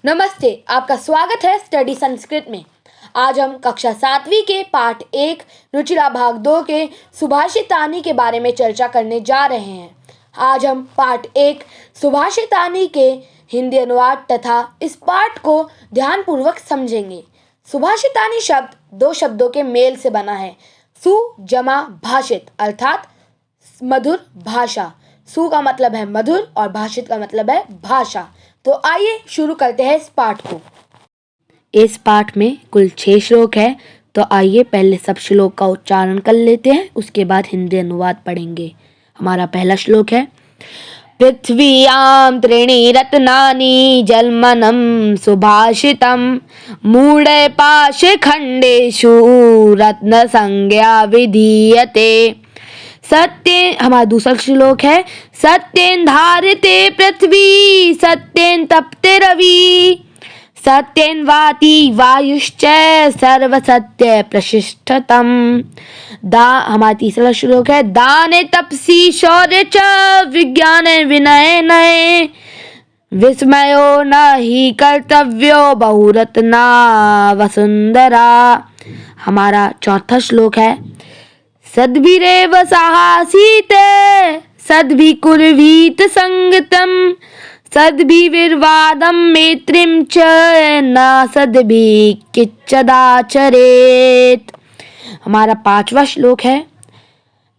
नमस्ते, आपका स्वागत है स्टडी संस्कृत में। आज हम कक्षा 7वीं के पाठ 1 रुचिरा भाग 2 के सुभाषितानी के बारे में चर्चा करने जा रहे हैं। आज हम पाठ 1 सुभाषितानी के हिंदी अनुवाद तथा इस पाठ को ध्यानपूर्वक समझेंगे। सुभाषितानी शब्द दो शब्दों के मेल से बना है। सु जमा भाषित अर्थात मधुर भाषा। सु का मतलब है मधुर और भाषित का मतलब है भाषा। तो आइए शुरू करते हैं इस पाठ को। इस पाठ में कुल 6 श्लोक है, तो आइए पहले सब श्लोक का उच्चारण कर लेते हैं, उसके बाद हिंदी अनुवाद पढ़ेंगे। हमारा पहला श्लोक है। पृथ्व्यां त्रीणि रत्नानि जलमनं सुभाषितं मूढे पाशे खंडेषु रत्न संज्ञा विधीयते। सत्येन, हमारा दूसरा श्लोक है। सत्येन धारिते पृथ्वी सत्येन तपते रवि सत्येन वाति वायुश्च सर्वसत्य प्रशिष्टतम। हमारा तीसरा श्लोक है। दाने तपसी शौर्य च विज्ञान विनय नये विस्मयो न ही कर्तव्यो बहुरत्ना वसुंधरा। हमारा चौथा श्लोक है। सद्भिरेव साहसीते सद्भि कुर्वीत संगतम सद्भिर्वादं मैत्रीं च न सद्भि किच्चदाचरेत्। हमारा पांचवा श्लोक है।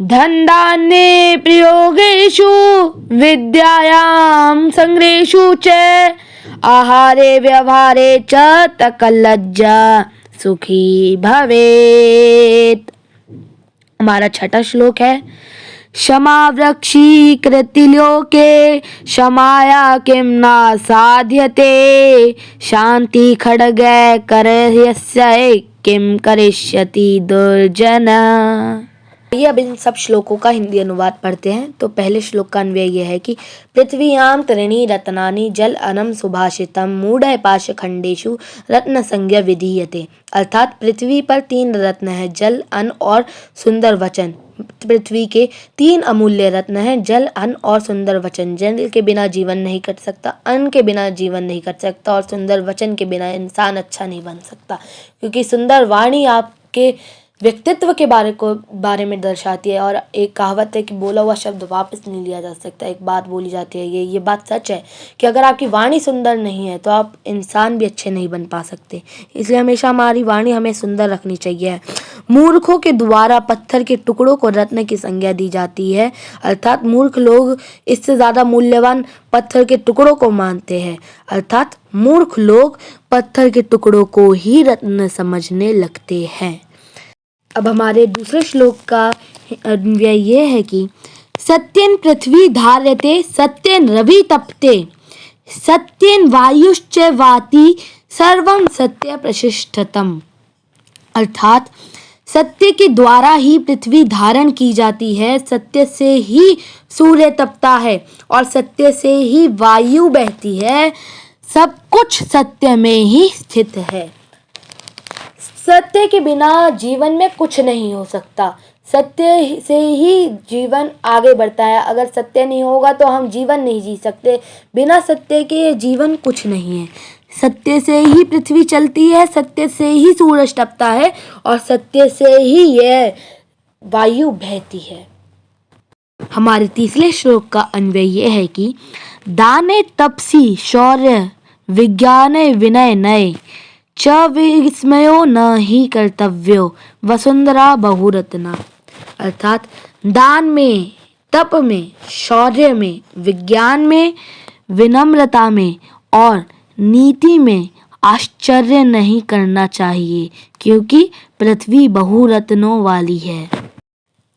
धनधान्ये प्रयोगेषु विद्यायां संग्रहेषु च आहारे व्यवहारे च तकल्लज्जा सुखी भवेत्। हमारा छठा श्लोक है। क्षमा वृक्षी कृतिलोके क्षमाया किं न साध्यते शांति खड्ग करयस्य किं करिष्यति दुर्जन। आइए अब इन सब श्लोकों का हिंदी अनुवाद पढ़ते हैं। तो पहले श्लोक का अन्वय यह है कि पृथ्व्यां त्रीणि रत्नानि जल अनं सुभाषितं मूढे पाश खंडेषु रत्न संज्ञा विधीयते। अर्थात पृथ्वी पर 3 रत्न है, जल, अन्न और सुंदर वचन। पृथ्वी के 3 अमूल्य रत्न हैं, जल, अन्न और सुंदर वचन। जल के बिना जीवन नहीं कट सकता, अन्न के बिना जीवन नहीं कट सकता और सुंदर वचन के बिना इंसान अच्छा नहीं बन सकता, क्योंकि सुंदर वाणी आपके व्यक्तित्व के बारे में दर्शाती है। और एक कहावत है कि बोला हुआ शब्द वापस नहीं लिया जा सकता। एक बात बोली जाती है, ये बात सच है कि अगर आपकी वाणी सुंदर नहीं है तो आप इंसान भी अच्छे नहीं बन पा सकते। इसलिए हमेशा हमारी वाणी हमें सुंदर रखनी चाहिए। मूर्खों के द्वारा पत्थर के टुकड़ों को रत्न की संज्ञा दी जाती है, अर्थात मूर्ख लोग इससे ज़्यादा मूल्यवान पत्थर के टुकड़ों को मानते हैं। अर्थात मूर्ख लोग पत्थर के टुकड़ों को ही रत्न समझने लगते हैं। अब हमारे दूसरे श्लोक का अन्वय ये है कि सत्येन पृथ्वी धार्यते सत्येन रवि तपते सत्येन वायुश्च वाति सर्वं सत्य प्रशिष्टतम। अर्थात सत्य के द्वारा ही पृथ्वी धारण की जाती है, सत्य से ही सूर्य तपता है और सत्य से ही वायु बहती है। सब कुछ सत्य में ही स्थित है। सत्य के बिना जीवन में कुछ नहीं हो सकता। सत्य से ही जीवन आगे बढ़ता है। अगर सत्य नहीं होगा तो हम जीवन नहीं जी सकते। बिना सत्य के जीवन कुछ नहीं है। सत्य से ही पृथ्वी चलती है, सत्य से ही सूरज तपता है और सत्य से ही यह वायु बहती है। हमारे तीसरे श्लोक का अन्वय यह है कि दाने तपसी शौर्य विज्ञान विनय नये च विस्मयो न ही कर्तव्यो वसुंधरा बहुरत्ना। अर्थात दान में, तप में, शौर्य में, विज्ञान में, विनम्रता में और नीति में आश्चर्य नहीं करना चाहिए, क्योंकि पृथ्वी बहुरत्नों वाली है।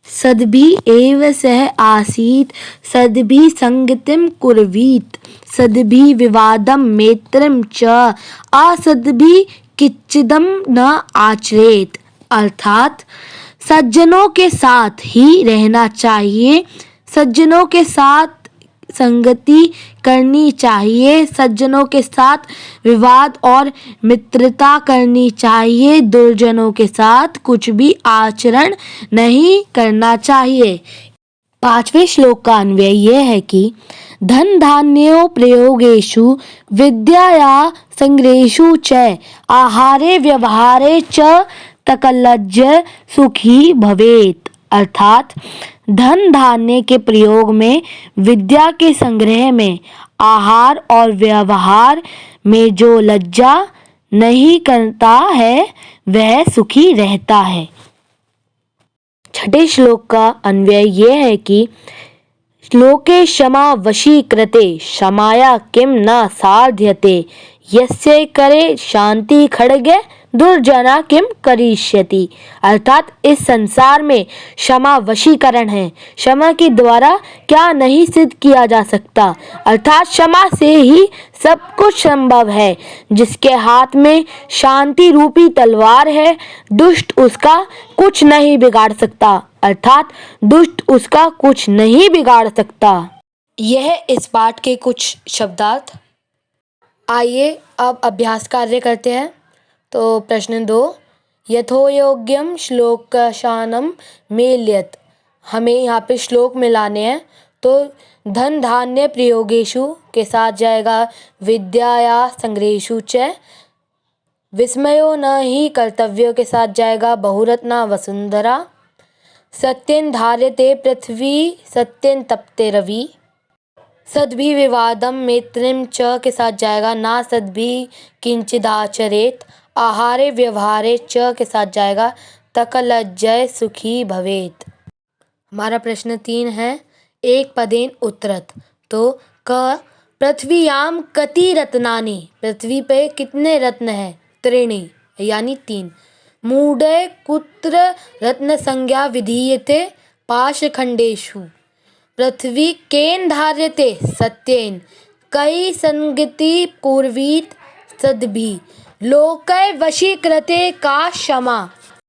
सद्भि एव सह आसीत सद्भि संगतिम कुर्वीत सद्भि विवादम मैत्रीं च असद्भि किच्चिदम न आचरेत। अर्थात सज्जनों के साथ ही रहना चाहिए, सज्जनों के साथ संगति करनी चाहिए, सज्जनों के साथ विवाद और मित्रता करनी चाहिए, दुर्जनों के साथ कुछ भी आचरण नहीं करना चाहिए। 5वें श्लोक का अन्वय यह है कि धन धान्यो प्रयोगेषु विद्याया संग्रहेषु च आहारे व्यवहारे च तकल्लज्ज सुखी भवेत। अर्थात धन धान्य के प्रयोग में, विद्या के संग्रह में, आहार और व्यवहार में जो लज्जा नहीं करता है वह सुखी रहता है। छठे श्लोक का अन्वय ये है कि श्लोके क्षमा वशी कृते क्षमाया किम न साध्यते यस्य करे शांति खड्गे दुर्जना किम करिष्यति। अर्थात इस संसार में क्षमा वशीकरण है, क्षमा के द्वारा क्या नहीं सिद्ध किया जा सकता। अर्थात क्षमा से ही सब कुछ संभव है। जिसके हाथ में शांति रूपी तलवार है, दुष्ट उसका कुछ नहीं बिगाड़ सकता। अर्थात दुष्ट उसका कुछ नहीं बिगाड़ सकता। यह इस पाठ के कुछ शब्दार्थ। आइए अब अभ्यास कार्य करते हैं। तो प्रश्न 2, यथोयोग्यम श्लोकशानम मेल्यत। हमें यहाँ पे श्लोक मिलाने हैं। तो धन धान्य प्रयोगेषु के साथ जाएगा विद्याया संग्रहेषु च। विस्मयो न ही कर्तव्य के साथ जाएगा बहुरत्ना वसुंधरा। सत्येन धार्यते पृथ्वी सत्येन तपते रवि। सद्भि विवादम मैत्रीम च के साथ जाएगा ना सद्भि किंचिदाचरेत। आहारे व्यवहारे च के साथ जाएगा तकलज्जय सुखी भवेत। हमारा प्रश्न 3 है, एक पदेन उत्तरत। तो क पृथ्वीयाम कति रत्नानि। पृथ्वी पे कितने रत्न हैं? त्रीणि यानी 3। मूढ़े कुत्र रत्न संज्ञा विधीयते पाशखंडेषु। पृथ्वी केन धार्यते? सत्येन। कई संगति कुर्वीत सद्भि। लोकै वशीकृते का क्षमा।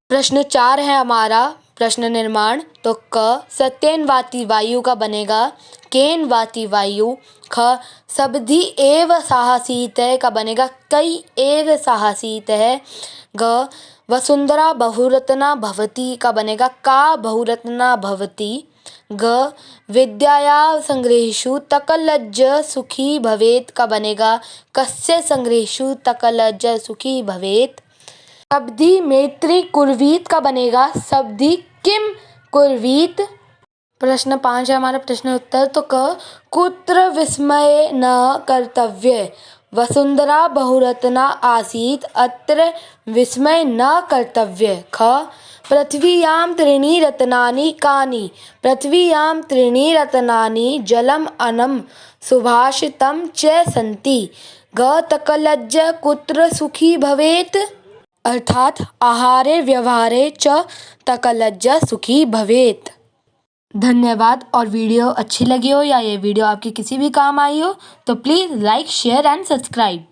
प्रश्न 4 है हमारा प्रश्न निर्माण। तो क सत्येन वाति वायु का बनेगा केन वाति वायु। ख सब्धि एव साहसीत का बनेगा कई एव साहसीत है। ग वसुंधरा बहुरत्ना भवती का बनेगा का बहुरत्ना भवती। ग विद्याया संग्रहेषु तकलज्ज सुखी भवेत का बनेगा कस्य संग्रहेषु तकलज्ज सुखी भवेत। सब्धि मैत्री कुर्वीत का बनेगा सब्धि किम कुर्वीत। प्रश्न 5 है हमारा प्रश्न उत्तर। तो क कुत्र विस्मय न कर्तव्य। वसुंधरा बहुरत्ना आसीत अत्र विस्मय न कर्तव्य। ख पृथ्वीयां त्रीणि रत्नानि कानि। पृथ्वीयां त्रीणि रत्नानि जलम अन्नम सुभाषितम च सन्ति। ग तकलज्ज कुत्र सुखी भवेत। अर्थात आहारे व्यवहारे च तकलज्ज सुखी भवेत। धन्यवाद। और वीडियो अच्छी लगी हो या ये वीडियो आपके किसी भी काम आई हो तो please like share and subscribe.